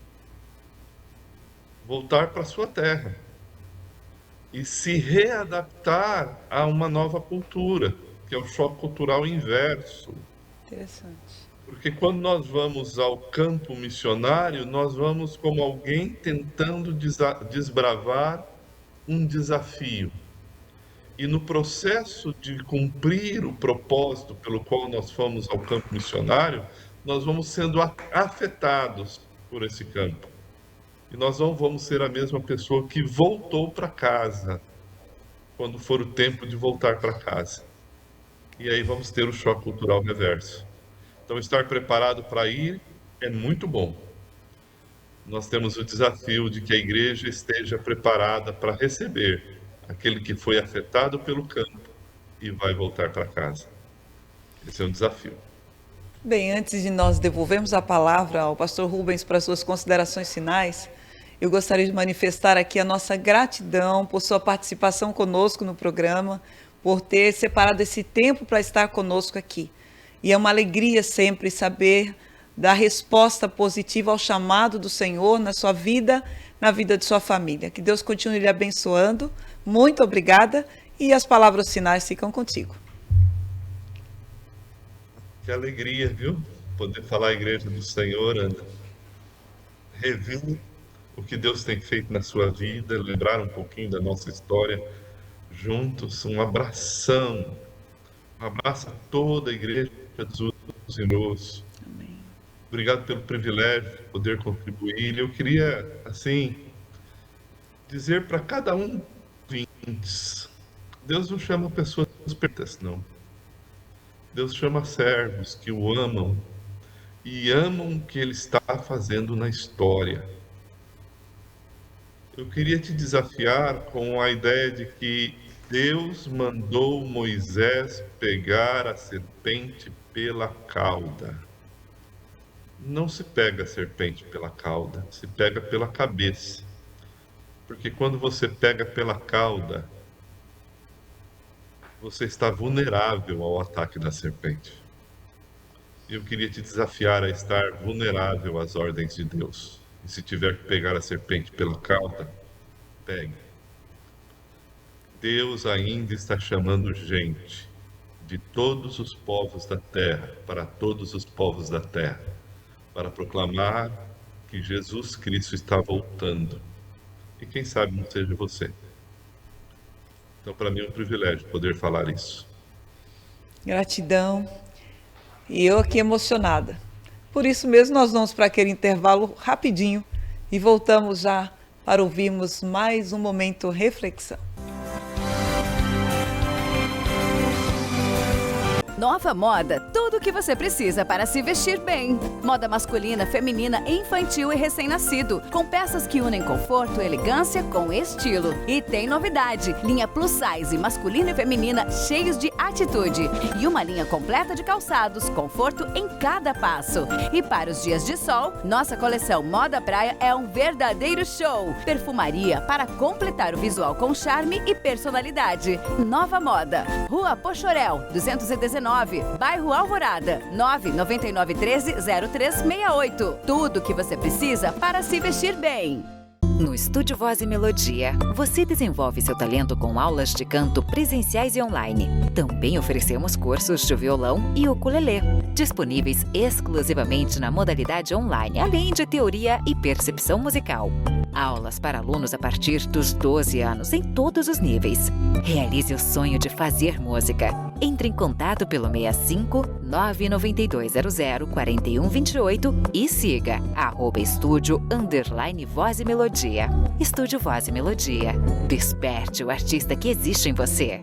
voltar para a sua terra e se readaptar a uma nova cultura, que é o choque cultural inverso. Interessante. Porque quando nós vamos ao campo missionário, nós vamos como alguém tentando desbravar um desafio. E no processo de cumprir o propósito pelo qual nós fomos ao campo missionário, nós vamos sendo afetados por esse campo. E nós não vamos ser a mesma pessoa que voltou para casa, quando for o tempo de voltar para casa. E aí vamos ter o choque cultural reverso. Então, estar preparado para ir é muito bom. Nós temos o desafio de que a igreja esteja preparada para receber aquele que foi afetado pelo campo e vai voltar para casa. Esse é um desafio. Bem, antes de nós devolvermos a palavra ao pastor Rubens para suas considerações finais, eu gostaria de manifestar aqui a nossa gratidão por sua participação conosco no programa, por ter separado esse tempo para estar conosco aqui. E é uma alegria sempre saber da resposta positiva ao chamado do Senhor na sua vida, na vida de sua família. Que Deus continue lhe abençoando. Muito obrigada. E as palavras finais ficam contigo. Que alegria, viu? Poder falar à igreja do Senhor, Ana. Rever o que Deus tem feito na sua vida, lembrar um pouquinho da nossa história juntos. Um abração. Um abraço a toda a igreja dos Irmãos. Amém. Obrigado pelo privilégio de poder contribuir. Eu queria, assim, dizer para cada um ouvintes, Deus não chama pessoas perfeitas, não. Deus chama servos que o amam e amam o que Ele está fazendo na história. Eu queria te desafiar com a ideia de que Deus mandou Moisés pegar a serpente pela cauda. Não se pega a serpente pela cauda, se pega pela cabeça. Porque quando você pega pela cauda, você está vulnerável ao ataque da serpente. Eu queria te desafiar a estar vulnerável às ordens de Deus. E se tiver que pegar a serpente pela cauda, pegue. Deus ainda está chamando gente de todos os povos da terra, para todos os povos da terra, para proclamar que Jesus Cristo está voltando. E quem sabe não seja você. Então, para mim é um privilégio poder falar isso. Gratidão. E eu aqui emocionada. Por isso mesmo, nós vamos para aquele intervalo rapidinho e voltamos já para ouvirmos mais um momento reflexão. Nova Moda, tudo o que você precisa para se vestir bem. Moda masculina, feminina, infantil e recém-nascido, com peças que unem conforto e elegância com estilo. E tem novidade, linha plus size masculina e feminina cheios de atitude. E uma linha completa de calçados, conforto em cada passo. E para os dias de sol, nossa coleção Moda Praia é um verdadeiro show. Perfumaria para completar o visual com charme e personalidade. Nova Moda, Rua Pochorel, 219 19, bairro Alvorada, 999130368. Tudo que você precisa para se vestir bem. No Estúdio Voz e Melodia, você desenvolve seu talento com aulas de canto presenciais e online. Também oferecemos cursos de violão e ukulele, disponíveis exclusivamente na modalidade online, além de teoria e percepção musical. Aulas para alunos a partir dos 12 anos, em todos os níveis. Realize o sonho de fazer música. Entre em contato pelo 65 99200 4128 e siga @estúdio_voz e melodia. Estúdio Voz e Melodia. Desperte o artista que existe em você.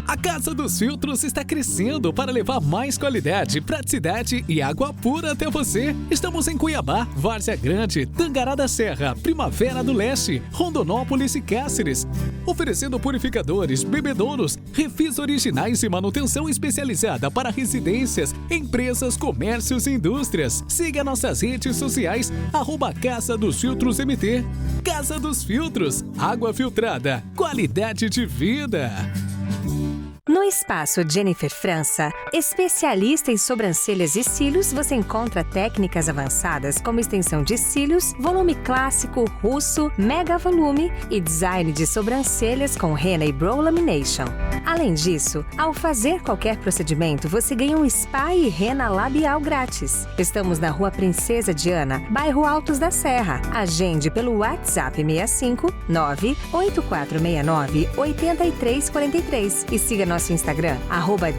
A Casa dos Filtros está crescendo para levar mais qualidade, praticidade e água pura até você. Estamos em Cuiabá, Várzea Grande, Tangará da Serra, Primavera do Leste, Rondonópolis e Cáceres. Oferecendo purificadores, bebedouros, refis originais e manutenção especializada para residências, empresas, comércios e indústrias. Siga nossas redes sociais, @Casa dos Filtros MT. Casa dos Filtros, água filtrada, qualidade de vida. No Espaço Jennifer França, especialista em sobrancelhas e cílios, você encontra técnicas avançadas como extensão de cílios, volume clássico, russo, mega volume e design de sobrancelhas com rena e brow lamination. Além disso, ao fazer qualquer procedimento, você ganha um spa e rena labial grátis. Estamos na Rua Princesa Diana, bairro Altos da Serra. Agende pelo WhatsApp 65 98469 8343 e siga nosso Instagram,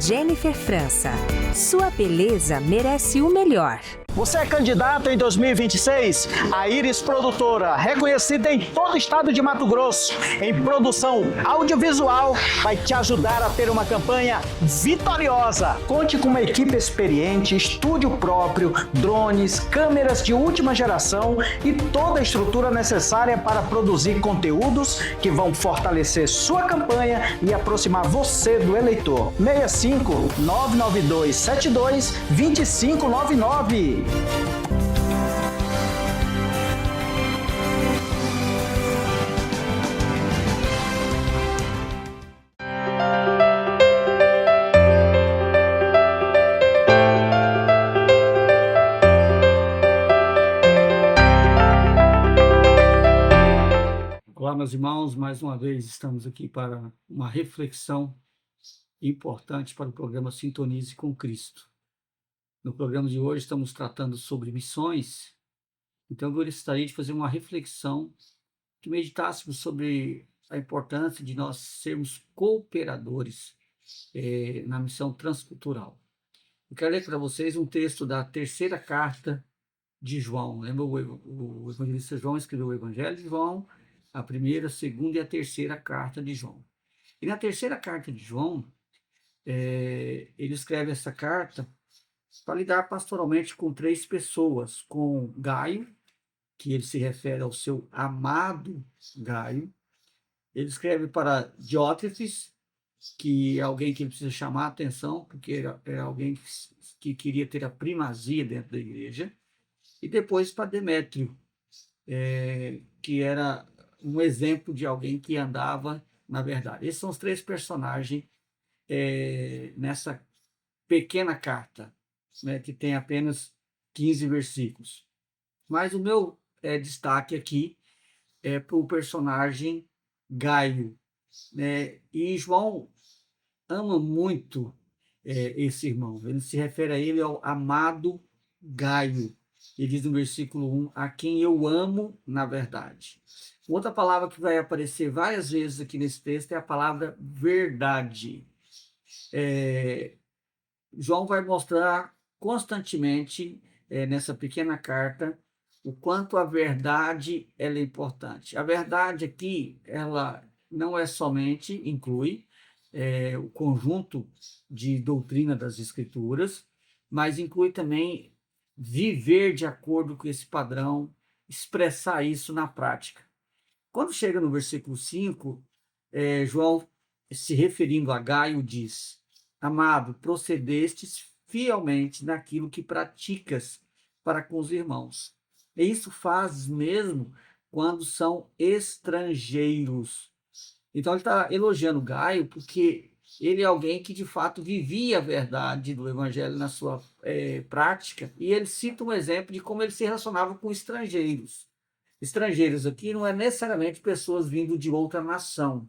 @Jennifer França. Sua beleza merece o melhor. Você é candidato em 2026? A Iris Produtora, reconhecida em todo o estado de Mato Grosso, em produção audiovisual, vai te ajudar a ter uma campanha vitoriosa. Conte com uma equipe experiente, estúdio próprio, drones, câmeras de última geração e toda a estrutura necessária para produzir conteúdos que vão fortalecer sua campanha e aproximar você do eleitor. 65 992 72 2599. Olá, meus irmãos, mais uma vez estamos aqui para uma reflexão importante para o programa Sintonize com Cristo. No programa de hoje estamos tratando sobre missões, então eu gostaria de fazer uma reflexão, que meditássemos sobre a importância de nós sermos cooperadores na missão transcultural. Eu quero ler para vocês um texto da terceira carta de João. Lembra, o evangelista João escreveu o Evangelho de João, a primeira, a segunda e a terceira carta de João. E na terceira carta de João, ele escreve essa carta para lidar pastoralmente com 3 pessoas, com Gaio, que ele se refere ao seu amado Gaio. Ele escreve para Diótrefes, que é alguém que ele precisa chamar a atenção, porque é alguém que queria ter a primazia dentro da igreja. E depois para Demétrio, que era um exemplo de alguém que andava na verdade. Esses são os 3 personagens nessa pequena carta, né, que tem apenas 15 versículos. Mas o meu destaque aqui é para o personagem Gaio, né? E João ama muito esse irmão. Ele se refere a ele ao amado Gaio. Ele diz no versículo 1, a quem eu amo na verdade. Outra palavra que vai aparecer várias vezes aqui nesse texto é a palavra verdade. João vai mostrar constantemente nessa pequena carta o quanto a verdade ela é importante. A verdade aqui, ela não é somente, inclui o conjunto de doutrina das Escrituras, mas inclui também viver de acordo com esse padrão, expressar isso na prática. Quando chega no versículo 5, João, se referindo a Gaio, diz: amado, procedestes fielmente naquilo que praticas para com os irmãos. E isso faz mesmo quando são estrangeiros. Então ele está elogiando Gaio porque ele é alguém que de fato vivia a verdade do evangelho na sua prática, e ele cita um exemplo de como ele se relacionava com estrangeiros. Estrangeiros aqui não é necessariamente pessoas vindo de outra nação,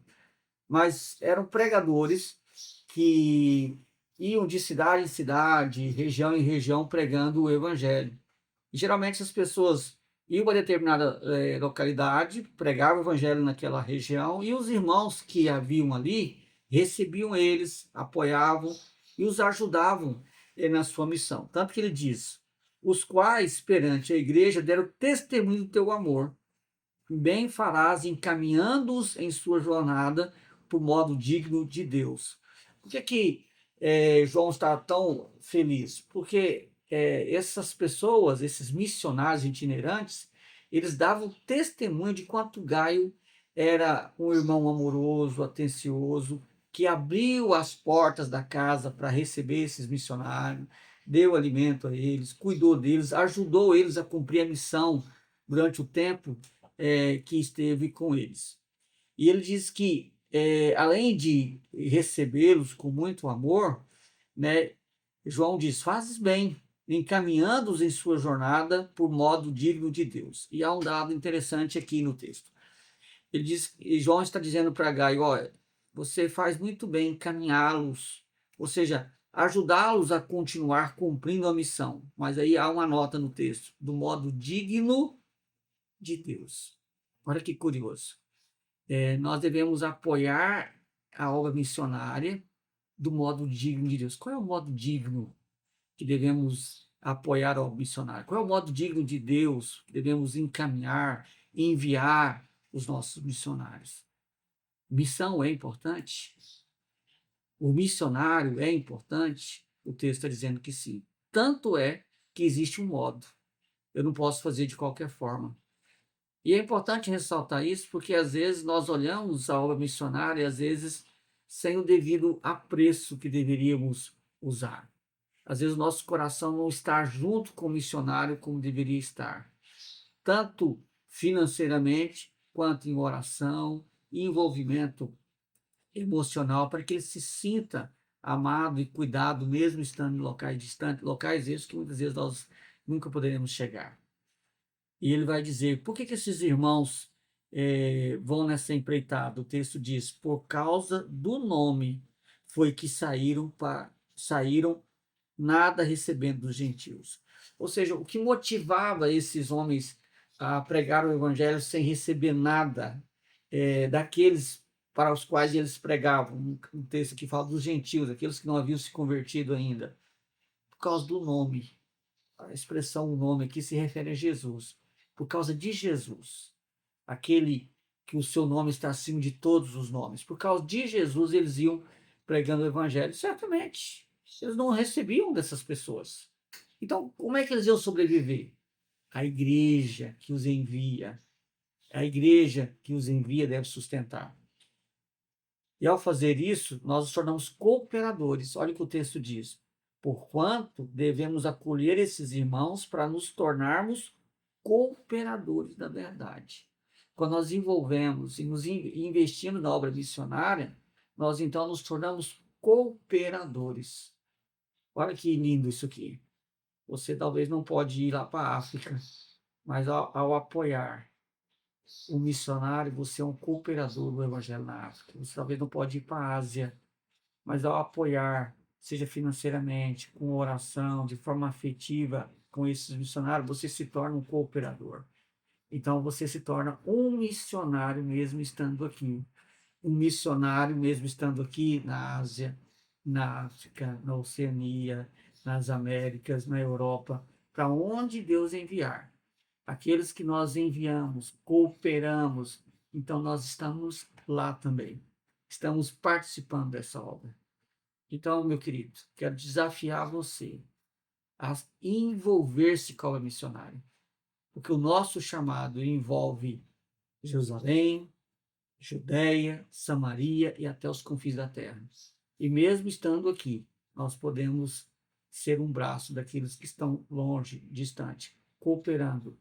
mas eram pregadores que iam de cidade em cidade, região em região, pregando o evangelho. E, geralmente as pessoas iam a determinada localidade, pregavam o evangelho naquela região, e os irmãos que haviam ali recebiam eles, apoiavam e os ajudavam na sua missão. Tanto que ele diz: os quais, perante a igreja, deram testemunho do teu amor. Bem farás encaminhando-os em sua jornada por modo digno de Deus. Por que João está tão feliz? Porque essas pessoas, esses missionários itinerantes, eles davam testemunho de quanto Gaio era um irmão amoroso, atencioso, que abriu as portas da casa para receber esses missionários, deu alimento a eles, cuidou deles, ajudou eles a cumprir a missão durante o tempo que esteve com eles. E ele diz que, além de recebê-los com muito amor, né, João diz: fazes bem, encaminhando-os em sua jornada por modo digno de Deus. E há um dado interessante aqui no texto. Ele diz, e João está dizendo para Gaio: olha, você faz muito bem encaminhá-los, ou seja, ajudá-los a continuar cumprindo a missão. Mas aí há uma nota no texto: do modo digno de Deus. Olha que curioso. Nós devemos apoiar a obra missionária do modo digno de Deus. Qual é o modo digno que devemos apoiar a obra missionária? Qual é o modo digno de Deus que devemos encaminhar, enviar os nossos missionários? Missão é importante? O missionário é importante? O texto está dizendo que sim. Tanto é que existe um modo. Eu não posso fazer de qualquer forma. E é importante ressaltar isso porque, às vezes, nós olhamos a obra missionária e, às vezes, sem o devido apreço que deveríamos usar. Às vezes, o nosso coração não está junto com o missionário como deveria estar, tanto financeiramente, quanto em oração, envolvimento emocional, para que ele se sinta amado e cuidado, mesmo estando em locais distantes, locais esses que muitas vezes nós nunca poderemos chegar. E ele vai dizer: por que esses irmãos vão nessa empreitada? O texto diz: por causa do nome foi que saíram, nada recebendo dos gentios. Ou seja, o que motivava esses homens a pregar o evangelho sem receber nada daqueles para os quais eles pregavam? Um texto que fala dos gentios, aqueles que não haviam se convertido ainda. Por causa do nome. A expressão "o nome" aqui se refere a Jesus. Por causa de Jesus, aquele que o seu nome está acima de todos os nomes. Por causa de Jesus, eles iam pregando o evangelho. Certamente, eles não recebiam dessas pessoas. Então, como é que eles iam sobreviver? A igreja que os envia. A igreja que os envia deve sustentar. E ao fazer isso, nós nos tornamos cooperadores. Olha o que o texto diz: porquanto devemos acolher esses irmãos para nos tornarmos cooperadores da verdade. Quando nós envolvemos e nos investimos na obra missionária, nós então nos tornamos cooperadores. Olha que lindo isso aqui. Você talvez não pode ir lá para a África, mas ao apoiar o missionário, você é um cooperador do evangelho na África. Você talvez não pode ir para a Ásia, mas ao apoiar, seja financeiramente, com oração, de forma afetiva, com esses missionários, você se torna um cooperador. Então, você se torna um missionário mesmo estando aqui. Um missionário mesmo estando aqui na Ásia, na África, na Oceania, nas Américas, na Europa, para onde Deus enviar. Aqueles que nós enviamos, cooperamos, então nós estamos lá também. Estamos participando dessa obra. Então, meu querido, quero desafiar você a envolver-se com a obra missionária, porque o nosso chamado envolve Jerusalém, Judeia, Samaria e até os confins da terra. E mesmo estando aqui, nós podemos ser um braço daqueles que estão longe, distante, cooperando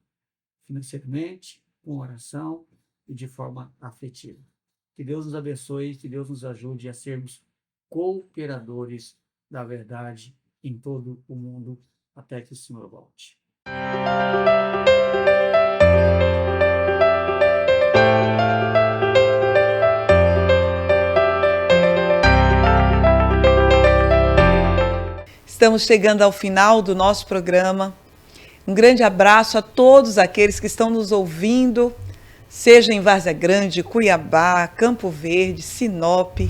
financeiramente, com oração e de forma afetiva. Que Deus nos abençoe, que Deus nos ajude a sermos cooperadores da verdade em todo o mundo, até que o Senhor volte. Estamos chegando ao final do nosso programa. Um grande abraço a todos aqueles que estão nos ouvindo, seja em Várzea Grande, Cuiabá, Campo Verde, Sinop.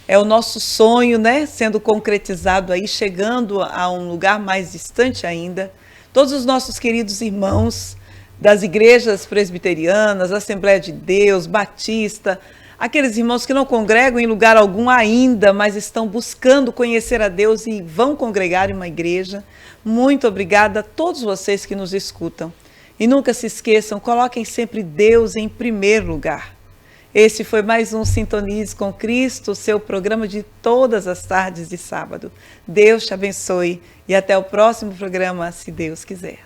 É o nosso sonho, né, sendo concretizado aí, chegando a um lugar mais distante ainda. Todos os nossos queridos irmãos das igrejas presbiterianas, Assembleia de Deus, Batista, aqueles irmãos que não congregam em lugar algum ainda, mas estão buscando conhecer a Deus e vão congregar em uma igreja. Muito obrigada a todos vocês que nos escutam. E nunca se esqueçam, coloquem sempre Deus em primeiro lugar. Esse foi mais um Sintonize com Cristo, seu programa de todas as tardes de sábado. Deus te abençoe e até o próximo programa, se Deus quiser.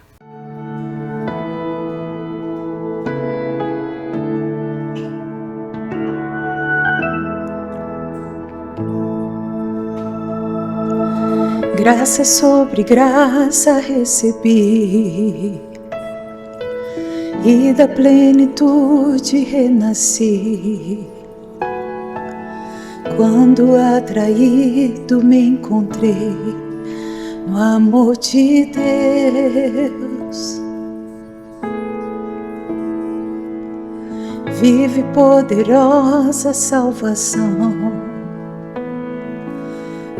Graça sobre graça recebi, e da plenitude renasci. Quando atraído me encontrei no amor de Deus, vive poderosa salvação,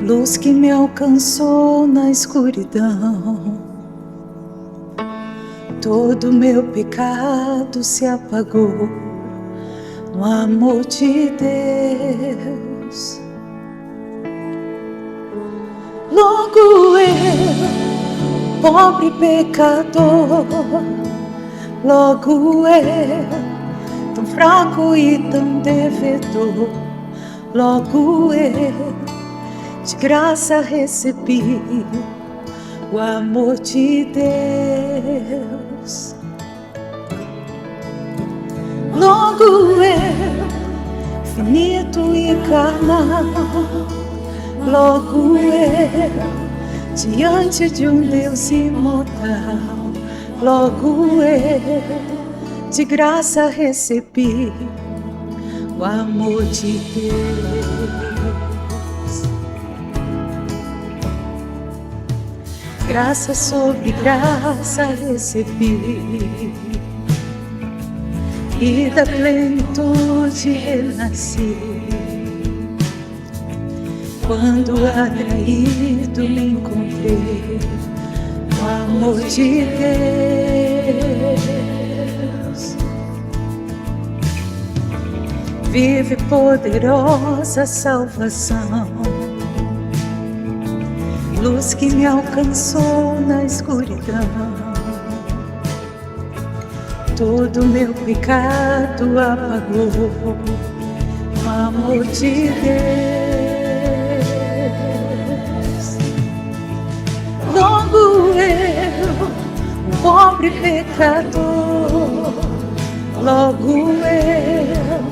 luz que me alcançou na escuridão. Todo meu pecado se apagou no amor de Deus. Logo eu, pobre pecador, logo eu, tão fraco e tão devedor, logo eu, de graça recebi o amor de Deus. Logo eu, finito e carnal, logo eu, diante de um Deus imortal, logo eu, de graça recebi o amor de Deus. Graça sobre graça recebi, e da plenitude renasci. Quando atraído me encontrei no amor de Deus, vive poderosa salvação, luz que me alcançou na escuridão. Todo meu pecado apagou o amor de Deus. Logo eu, pobre pecador, logo eu,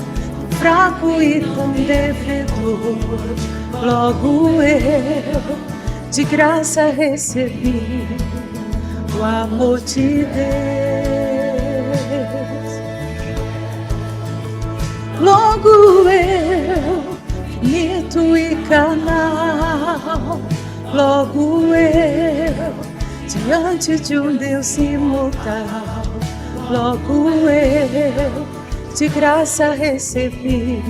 fraco e tão devedor, logo eu, de graça recebi o amor de Deus. Logo eu, finito e carnal, logo eu, diante de um Deus imortal, logo eu, de graça recebi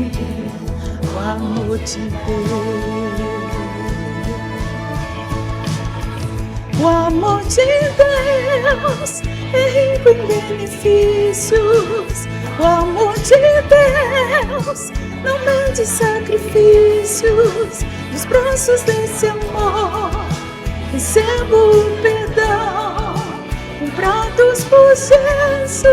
o amor de Deus. O amor de Deus é rico em benefícios. O amor de Deus não mede sacrifícios. Nos braços desse amor recebo o perdão, comprados por Jesus.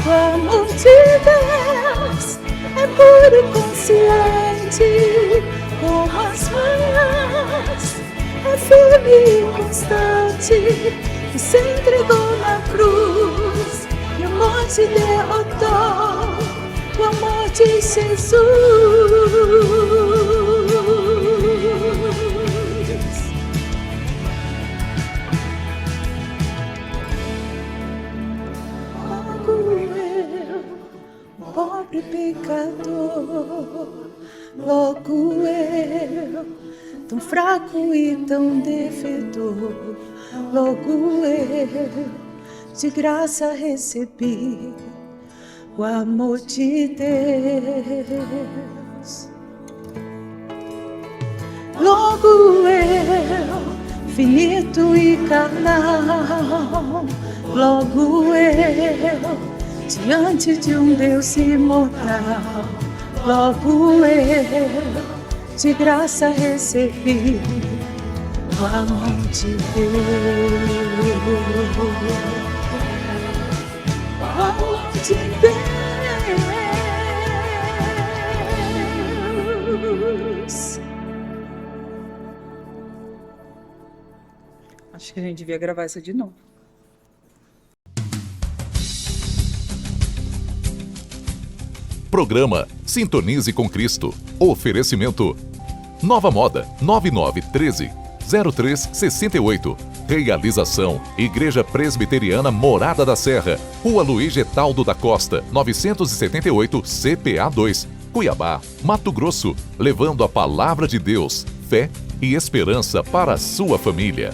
O amor de Deus é puro e consciente como as manhãs, é firme e constante, que se entregou na cruz e a morte derrotou. O amor de Jesus. Pobre pecador, logo eu, tão fraco e tão devedor, logo eu, de graça recebi o amor de Deus. Logo eu, finito e carnal, logo eu, diante de um Deus imortal, logo eu, de graça recebi o amor de Deus, o amor de Deus. Acho que a gente devia gravar isso de novo. Programa Sintonize com Cristo. Oferecimento Nova Moda 9913-0368. Realização Igreja Presbiteriana Morada da Serra, Rua Luiz Getaldo da Costa, 978, CPA 2, Cuiabá, Mato Grosso. Levando a palavra de Deus, fé e esperança para a sua família.